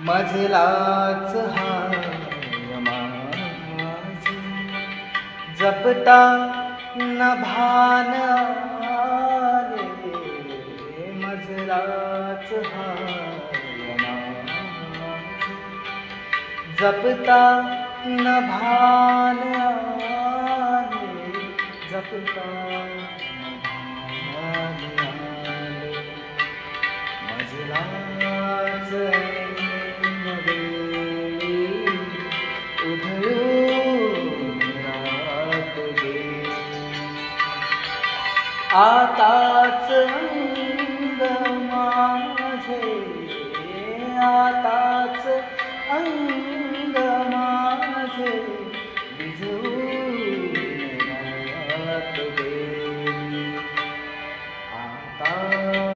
मजलाच हाय माझे जपता न भान आले मजलाच हाय माझे जपता न भान आले जपता न भान आले मजलाच आता